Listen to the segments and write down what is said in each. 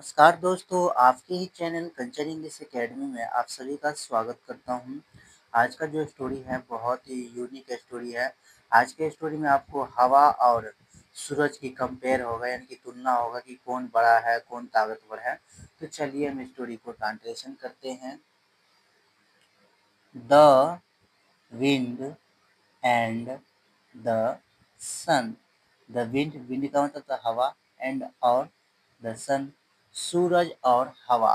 नमस्कार दोस्तों, आपके ही चैनल कल्चर इंग्लिश एकेडमी में आप सभी का स्वागत करता हूं। आज का जो स्टोरी है बहुत ही यूनिक स्टोरी है। आज के स्टोरी में आपको हवा और सूरज की कंपेयर होगा यानी कि तुलना होगा कि कौन बड़ा है, कौन ताकतवर है। तो चलिए हम स्टोरी को ट्रांसलेशन करते हैं। The wind and the sun. The wind का मतलब था हवा, एंड और द सन सूरज और हवा।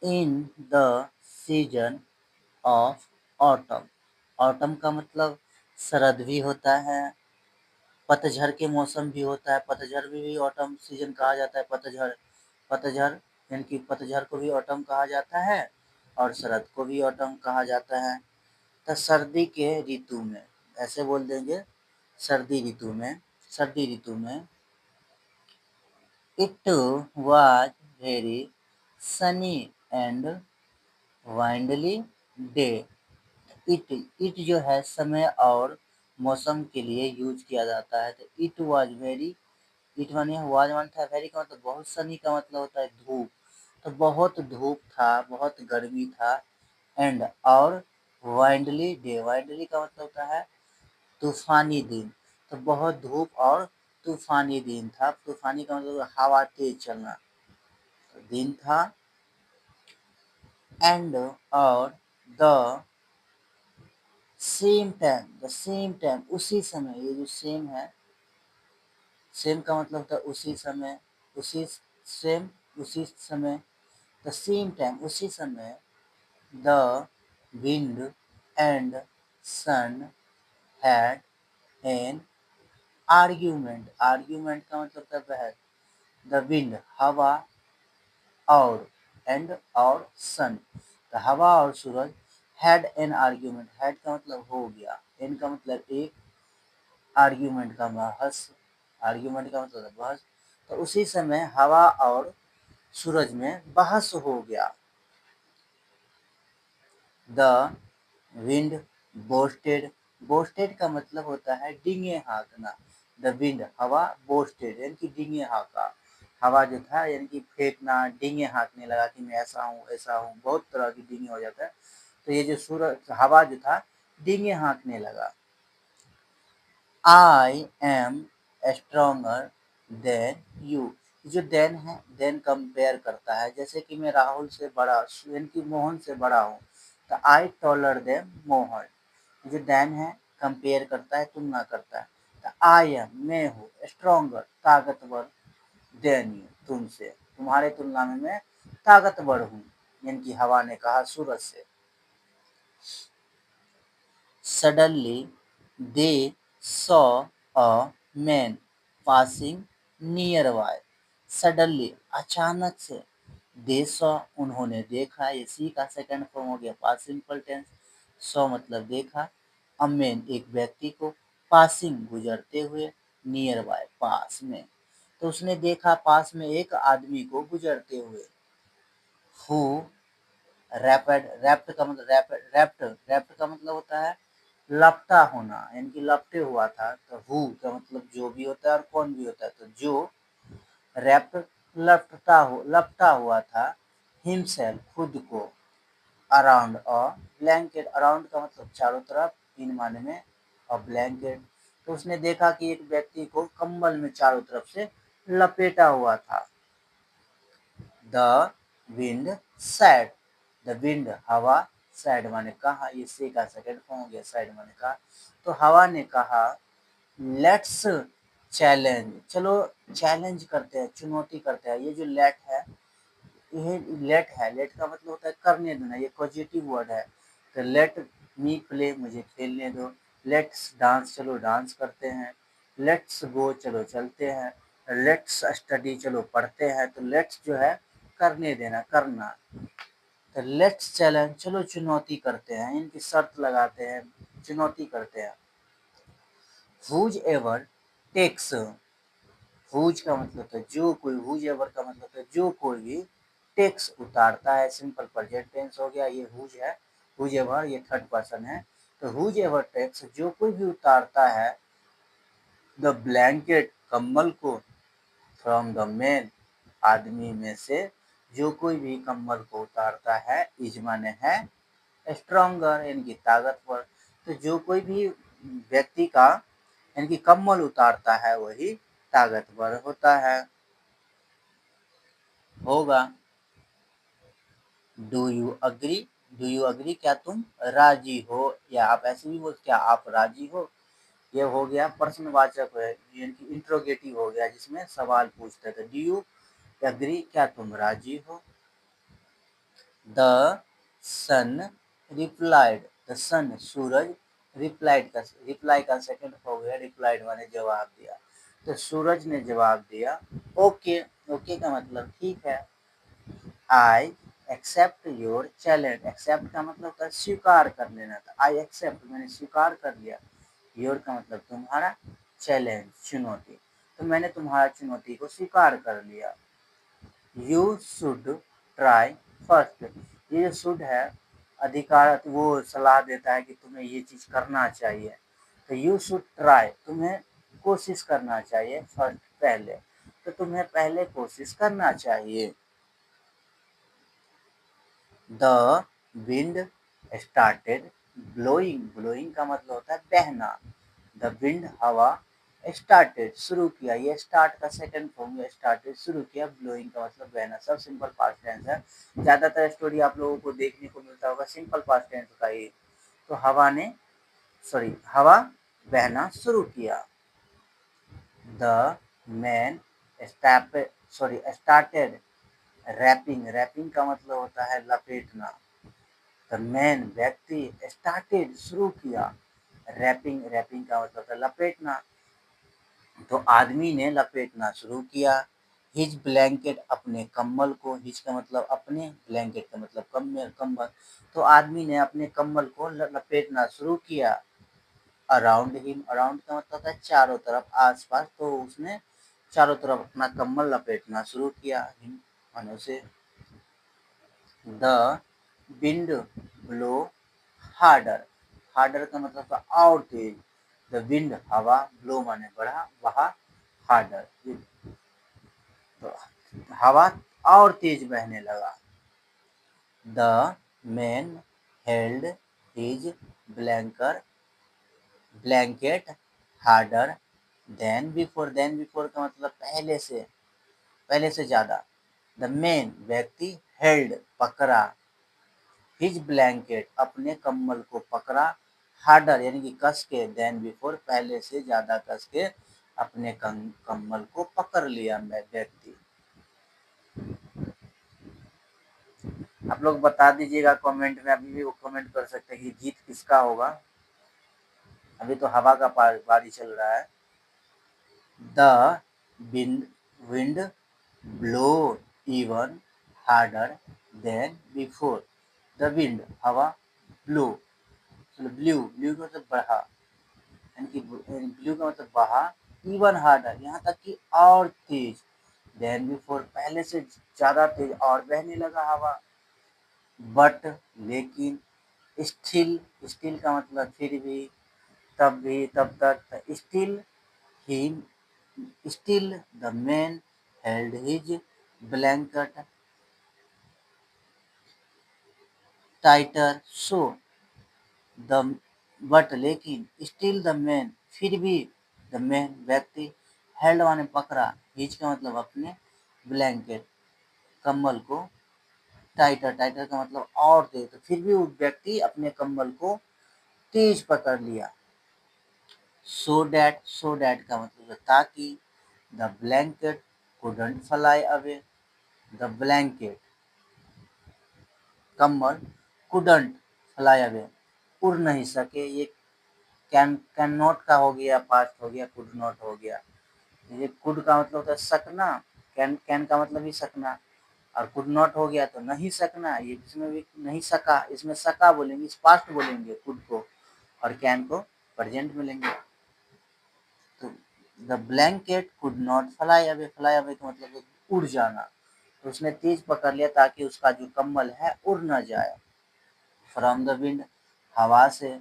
In the season of autumn. Autumn का मतलब शरद भी होता है, पतझड़ के मौसम भी होता है। पतझड़ भी ऑटम सीजन कहा जाता है। पतझड़ पतझड़ यानी कि पतझड़ को भी ऑटम कहा जाता है और शरद को भी ऑटम कहा जाता है। तो सर्दी के ऋतु में ऐसे बोल देंगे, सर्दी ऋतु में। सर्दी ऋतु में it was very sunny and windly day. It जो है समय और मौसम के लिए यूज किया जाता है। तो इट वाज वेरी, इट माने वाज मान था, वेरी का मतलब बहुत, सनी का मतलब होता है धूप। तो बहुत धूप था, बहुत गर्मी था। एंड और वाइंडली डे, वाइंडली का मतलब होता है तूफानी दिन। तो बहुत धूप और तूफानी दिन था। तूफानी का मतलब हवा तेज चलना। तो दिन था। एंड और द सेम टाइम उसी समय। ये जो सेम है, सेम का मतलब होता है उसी समय, उसी सेम, उसी समय। द सेम टाइम उसी समय the wind and sun had an argument. Argument का मतलब होता है बहस। द विंड हवा और एंड और सन, तो हवा और सूरज हैड एन आर्ग्यूमेंट। हैड का मतलब हो गया, एन का मतलब एक, आर्ग्यूमेंट का बहस, आर्ग्यूमेंट का मतलब बहस। तो उसी समय हवा और सूरज में बहस हो गया। The wind boasted. बोस्टेड का मतलब होता है डींगे हाँकना। द विंड हवा, बोस्टेड यानी कि डींगे हाँका। हवा जो था यानी कि फेंकना, डींगे हाँकने लगा कि मैं ऐसा हूँ ऐसा हूँ। बहुत तरह की डींगे हो जाता है। तो ये जो सूरज हवा जो था डींगे हाँकने लगा। I am stronger then you. जो देन है, देन कंपेयर करता है। जैसे कि मैं राहुल से बड़ा यानी कि मोहन से बड़ा हूँ, तो आई टॉलर देन मोहन। जो देन है कंपेयर करता है, तुलना करता है। तो आई एम मैं हूँ, स्ट्रोंगर ताकतवर, देन यू तुमसे, तुम्हारे तुलना में मैं ताकतवर हूँ। यानी कि हवा ने कहा सूरज से। Suddenly they saw a man passing nearby. Suddenly अचानक से, they saw उन्होंने देखा। ये सी का सेकंड फॉर्म हो गया पास्ट सिंपल टेंस। saw मतलब देखा, a man एक व्यक्ति को, passing गुजरते हुए, nearby पास में। तो उसने देखा पास में एक आदमी को गुजरते हुए। who रैपिड, रैप्ट का मतलब रैप्ट का मतलब होता है लपटा होना, यानी कि लपटे हुआ था। तो हु का मतलब जो भी होता है और कौन भी होता है। तो जो रैप्ट लपटा हुआ था, हिमसेल्फ खुद को, अराउंड अ ब्लैंकेट। अराउंड का मतलब चारों तरफ, इन माने में, और ब्लैंकेट। तो उसने देखा कि एक व्यक्ति को कंबल में चारों तरफ से लपेटा हुआ था। The wind sad. The wind हवा, सैड माने कहा। ये से का सेकंड फॉर्म हो गया, सैड माने कहा। तो हवा ने कहा लेट्स चैलेंज, चलो चैलेंज करते हैं, चुनौती करते हैं। ये जो लेट है, ये लेट है, लेट का मतलब होता है करने देना। ये पॉजिटिव वर्ड है। तो लेट मी प्ले, मुझे खेलने दो। लेट्स डांस, चलो डांस करते हैं। लेट्स गो, चलो चलते हैं। लेट्स स्टडी, चलो पढ़ते हैं। तो लेट्स जो है करने देना, करना। तो लेट्स चैलेंज, चलो चुनौती करते हैं, इनकी शर्त लगाते हैं, चुनौती करते हैं। हुज एवर टेक्स, हुज का मतलब है जो कोई, हुज एवर का मतलब है जो कोई भी, टेक्स उतारता है, सिंपल प्रेजेंट टेंस हो गया। ये हुज है, हुज एवर ये थर्ड पर्सन है। तो हुज एवर टेक्स जो कोई भी उतारता है, द ब्लैंकेट कम्बल को, फ्रॉम द मैन आदमी में से जो कोई भी कम्बल को उतारता है, इज माने है स्ट्रॉन्गर यानी कि ताकतवर। तो जो कोई भी व्यक्ति का यानी कि कम्बल उतारता है वही ताकतवर होता है, होगा। Do you agree, do you agree, क्या तुम राजी हो, या आप ऐसे भी बोल, क्या आप राजी हो। ये हो गया प्रश्नवाचक है, यानी कि इंट्रोगेटिव हो गया, जिसमें सवाल पूछते थे। डू यू अग्री, क्या तुम राजी हो। The sun replied, the sun सूरज, रिप्लाई का सेकंड हो गया, रिप्लाइड माने जवाब दिया। तो सूरज ने जवाब दिया ओके, ओके का मतलब ठीक है। I accept your challenge, accept का मतलब होता है स्वीकार कर लेना था। आई एक्सेप्ट मैंने स्वीकार कर लिया, योर का मतलब तुम्हारा, चैलेंज चुनौती, तो मैंने तुम्हारा चुनौती को स्वीकार कर लिया। यू शुड ट्राई फर्स्ट, ये जो शुड है अधिकार, वो सलाह देता है कि तुम्हें ये चीज करना चाहिए। तो यू शुड ट्राई, तुम्हें कोशिश करना चाहिए, फर्स्ट पहले, तो तुम्हें पहले कोशिश करना चाहिए। The wind started blowing, blowing का मतलब होता है बहना। द विंड हवा स्टार्टेड शुरू किया, ये स्टार्ट का सेकंड फॉर्म, स्टार्टेड शुरू किया, ब्लोइंग का मतलब बहना। सब सिंपल पास्ट टेंस है, ज्यादातर स्टोरी आप लोगों को देखने को मिलता होगा सिंपल पास्ट टेंस का ही। तो हवा बहना शुरू किया। The man started wrapping, wrapping का मतलब होता है लपेटना। द मैन व्यक्ति स्टार्टेड शुरू किया, रैपिंग, रैपिंग का मतलब है लपेटना। तो आदमी ने लपेटना शुरू किया। हिज ब्लैंकेट अपने कम्बल को, हिज का मतलब अपने, ब्लैंकेट का मतलब कम्बल। तो आदमी ने अपने कम्बल को लपेटना शुरू किया। अराउंड हिम, अराउंड का मतलब होता है चारों तरफ, आसपास। तो उसने चारों तरफ अपना कम्बल लपेटना शुरू किया, हिम माने उसे। The wind blow harder, harder का मतलब था और तेज। द विंड हवा, ब्लो माने बढ़ा, वहा, हार्डर, तो हवा और तेज बहने लगा। The man held his blanker blanket harder than before, than before का मतलब पहले से, पहले से ज्यादा। द मैन व्यक्ति, हेल्ड पकड़ा, हिज ब्लैंकेट अपने कम्बल को पकड़ा, हार्डर यानी कि कस के, देन बिफोर पहले से ज्यादा कस के अपने कम्बल को पकड़ लिया व्यक्ति। आप लोग बता दीजिएगा कमेंट में, अभी भी वो कमेंट कर सकते हैं कि जीत किसका होगा। अभी तो हवा का बारी चल रहा है। The wind blow even harder than before, the wind हवा, ब्लो, ब्लू, ब्लू का मतलब बढ़ा, यानी कि ब्लू का मतलब बहा, इवन हार्डर यहाँ तक कि और तेज, देन बिफोर पहले से ज्यादा तेज और बहने लगा हवा। बट लेकिन, स्टिल, स्टिल का मतलब फिर भी, तब भी, तब तक, स्टिल ही, still the man held his blanket tighter, so the, but लेकिन, स्टिल द मैन फिर भी, द मैन व्यक्ति, हेल्ड माने पकड़ा, हिज का मतलब अपने, ब्लैंकेट कम्बल को, टाइटर, टाइटर का मतलब और तेज, तो फिर भी वो व्यक्ति अपने कम्बल को तेज पकड़ लिया। सो डैट का मतलब है ताकि, the blanket couldn't fly away, the blanket कम्बल, कुडंट फ्लाई अवे उड़ नहीं सके, ये कैन नॉट का हो गया, पास्ट हो गया, कुड नॉट हो गया। ये कुड का मतलब होता है सकना, कैन का मतलब ही सकना, और कुड नॉट हो गया तो नहीं सकना, ये इसमें भी नहीं सका, इसमें सका बोलेंगे, इस पास्ट बोलेंगे कुड को, और कैन को प्रेजेंट में लेंगे। तो the blanket could not fly away, fly away का मतलब उड़ जाना, तो उसने तेज पकड़ लिया ताकि उसका जो कम्बल है उड़ न जाए। फ्रॉम द विंड, हवा से,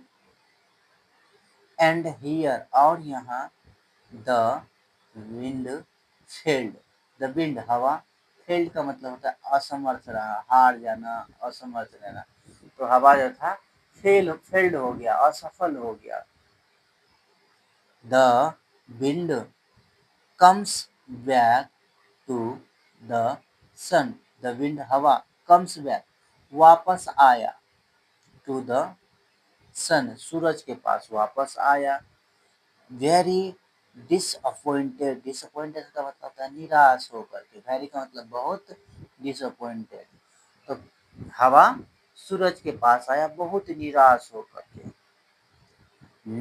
एंड हियर और यहाँ, the wind failed, the wind हवा, फेल्ड का मतलब होता है असमर्थ रहा, हार जाना, असमर्थ रहना। तो हवा जो था फेल्ड हो गया, असफल हो गया। The wind comes back to the sun, the wind हवा कम्स बैक वापस आया, टू द सन सूरज के पास वापस आया। वेरी डिसअपॉइंटेड, डिसअपॉइंटेड का मतलब होता है निराश होकर के, वेरी का मतलब बहुत, डिसअपॉइंटेड तो हवा सूरज के पास आया बहुत निराश होकर के।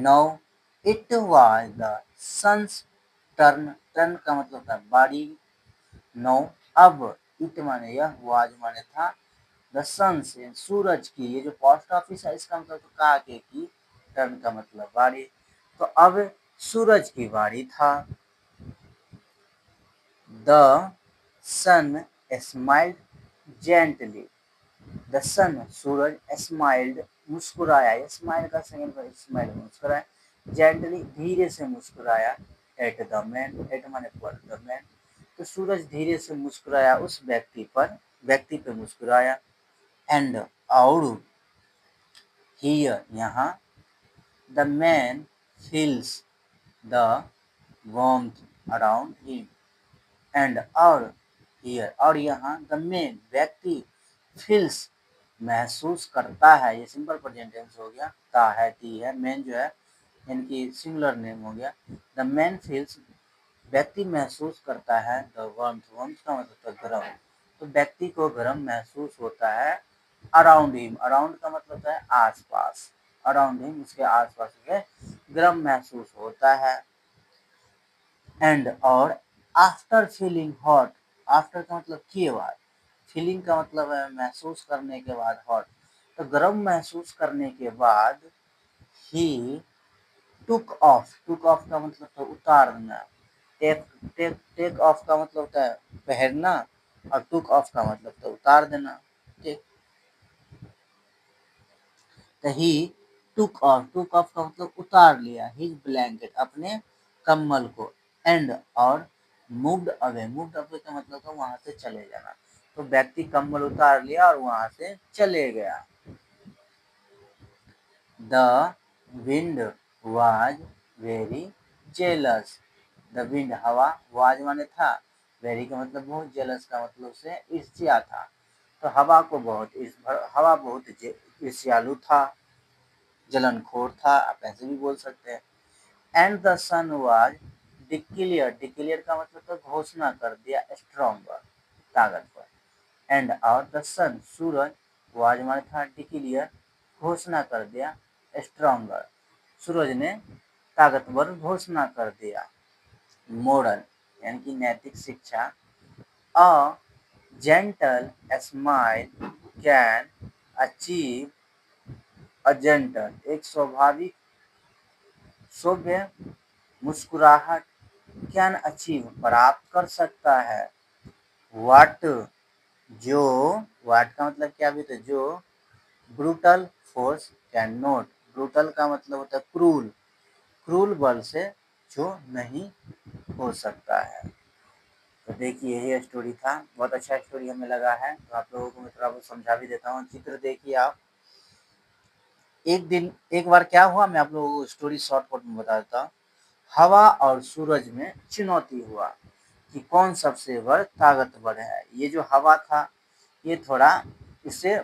Now it was the sun's turn, turn का मतलब होता है बारी। नो अब, इट माने यह, वाज माने था, द सन से सूरज की, ये जो पोस्ट ऑफिस है इसका मतलब तो कहा के की, टर्न का मतलब बारी। तो अब सूरज की बारी था। The sun smiled gently, the sun सूरज स्माइल्ड मुस्कुराया, स्माइल का सेकंड वर्ड स्माइल मुस्कुराया, जेंटली धीरे से मुस्कुराया, एट द मैन, एट माने पर, द मैन तो सूरज धीरे से मुस्कुराया उस व्यक्ति पर, व्यक्ति पे मुस्कुराया। एंड और हियर यहाँ, the man feels the warmth around him, and और हियर और यहाँ, द मैन व्यक्ति, फील्स महसूस करता है, ये सिंपल प्रेजेंट टेंस हो गया, ता है ती है, मैन जो है इनकी सिंगुलर नेम हो गया। द मैन फील्स व्यक्ति महसूस करता है, द वार्मथ, वार्मथ का मतलब होता है गर्म, तो व्यक्ति को गर्म महसूस होता है। अराउंड हिम, अराउंड का मतलब होता है आसपास, अराउंड हिम उसके आसपास में गर्म महसूस होता है। एंड और आफ्टर फीलिंग हॉट, आफ्टर का मतलब के बाद, फीलिंग का मतलब है महसूस करने के बाद, हॉट तो गर्म महसूस करने के बाद, ही टुक ऑफ, टुक ऑफ का मतलब तो उतारना, टेक टेक टेक ऑफ का मतलब होता है पहनना, और टुक ऑफ का मतलब तो उतार देना। ठीक, तो ही टुक ऑफ का मतलब उतार लिया, हिज ब्लैंकेट अपने कम्बल को, एंड और मूव्ड अवे, मूव्ड अवे का मतलब तो वहां से चले जाना, तो व्यक्ति कम्बल उतार लिया और वहां से चले गया। The wind was very jealous, the wind हवा, वाज माने था, वेरी का मतलब बहुत, जेलस का मतलब से ईर्ष्या था, तो हवा को बहुत हवा बहुत ईर्ष्यालु था, जलनखोर था, आप ऐसे भी बोल सकते हैं। And the sun was declare, declare का मतलब तो घोषणा कर दिया, स्ट्रॉन्गर ताकतवर। एंड और द सन सूरज, वाज माने था डिक्लेयर घोषणा कर दिया, स्ट्रॉन्गर सूरज ने ताकतवर घोषणा कर दिया। मोरल यानी कि नैतिक शिक्षा, a gentle smile can achieve, a gentle एक स्वाभाविक सभ्य मुस्कुराहट, कैन अचीव प्राप्त कर सकता है, वाट जो, वाट का मतलब क्या भी, तो जो, brutal force can note, brutal का मतलब होता है क्रूल, क्रूल बल से जो नहीं हो सकता है। तो देखिए यही स्टोरी था, बहुत अच्छा स्टोरी हमें लगा है, तो आप लोगों को मैं थोड़ा बहुत समझा भी देता हूँ। चित्र देखिए आप, एक दिन एक बार क्या हुआ, मैं आप लोगों को स्टोरी शॉर्टकट में बता देता हूँ। हवा और सूरज में चुनौती हुआ कि कौन सबसे बड़ ताकतवर है। ये जो हवा था ये थोड़ा, इसे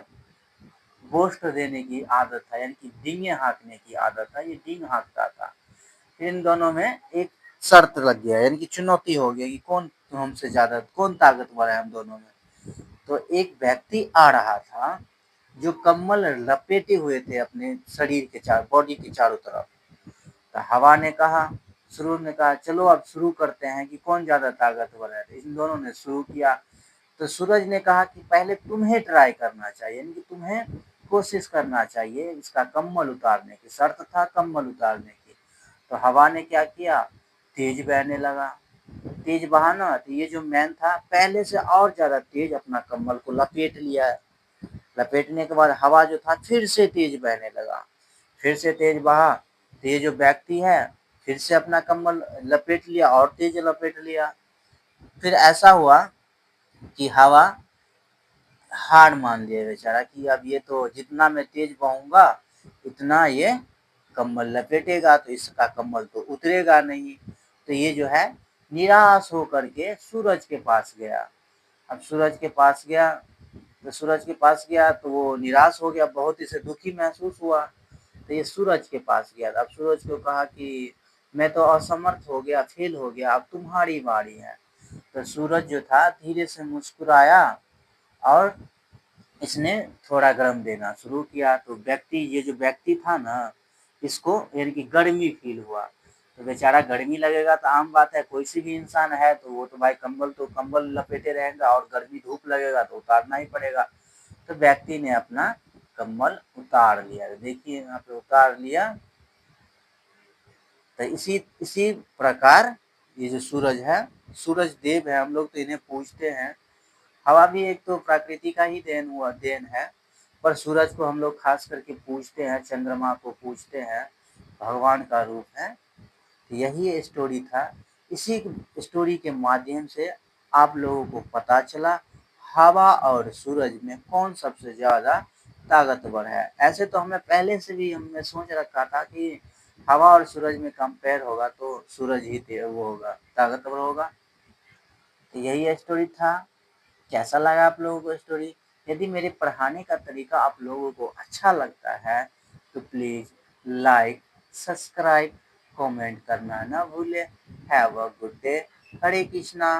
बोस्ट देने की आदत था, यानी कि डींगे हाँकने की आदत था, ये डींग हाँकता था। फिर इन दोनों में एक शर्त लग गया, यानी कि चुनौती हो गया कि कौन हमसे ज्यादा, कौन ताकतवर है हम दोनों में। तो एक व्यक्ति आ रहा था जो कम्बल लपेटे हुए थे अपने शरीर के चारों, बॉडी के चारों तरफ। तो हवा ने कहा, सूरज ने कहा चलो अब शुरू करते हैं कि कौन ज्यादा ताकतवर है। इन दोनों ने शुरू किया, तो सूरज ने कहा कि पहले तुम्हें ट्राई करना चाहिए, यानी कि तुम्हें कोशिश करना चाहिए इसका कम्बल उतारने की, शर्त था कम्बल उतारने की। तो हवा ने क्या किया, तेज बहने लगा, तेज बहाना, तो ये जो मैन था पहले से और ज्यादा तेज अपना कम्बल को लपेट लिया है। लपेटने के बाद हवा जो था फिर से तेज बहने लगा, फिर से तेज बहा, तो ये जो व्यक्ति है फिर से अपना कम्बल लपेट लिया और तेज लपेट लिया। फिर ऐसा हुआ कि हवा हार मान लिया बेचारा कि अब ये तो जितना मैं तेज बहूंगा इतना ये कम्बल लपेटेगा, तो इसका कम्बल तो उतरेगा नहीं। तो ये जो है निराश होकर के सूरज के पास गया। अब सूरज के पास गया, तो सूरज के पास गया तो वो निराश हो गया, बहुत इसे दुखी महसूस हुआ। तो ये सूरज के पास गया। अब सूरज को कहा कि मैं तो असमर्थ हो गया, फेल हो गया, अब तुम्हारी बारी है। तो सूरज जो था धीरे से मुस्कुराया और इसने थोड़ा गर्म देना शुरू किया। तो ये जो व्यक्ति था ना, इसको यानी कि गर्मी फील हुआ। तो बेचारा गर्मी लगेगा तो आम बात है, कोई सी भी इंसान है तो वो तो भाई कंबल लपेटे रहेगा, और गर्मी धूप लगेगा तो उतारना ही पड़ेगा। तो व्यक्ति ने अपना कंबल उतार लिया। देखिए यहाँ पे उतार लिया। तो इसी इसी प्रकार ये जो सूरज है, सूरज देव है, हम लोग तो इन्हें पूजते हैं। हवा भी एक तो प्रकृति का ही देन है, पर सूरज को हम लोग खास करके पूजते हैं, चंद्रमा को पूजते हैं, भगवान का रूप है। तो यही स्टोरी था। इसी स्टोरी के माध्यम से आप लोगों को पता चला हवा और सूरज में कौन सबसे ज़्यादा ताकतवर है। ऐसे तो हमें पहले से भी हमने सोच रखा था कि हवा और सूरज में कंपेयर होगा तो सूरज ही वो होगा, ताकतवर होगा। तो यही स्टोरी था। कैसा लगा आप लोगों को स्टोरी? यदि मेरे पढ़ाने का तरीका आप लोगों को अच्छा लगता है तो प्लीज़ लाइक, सब्सक्राइब, कमेंट करना ना भूलें। Have a good day. Hare Krishna.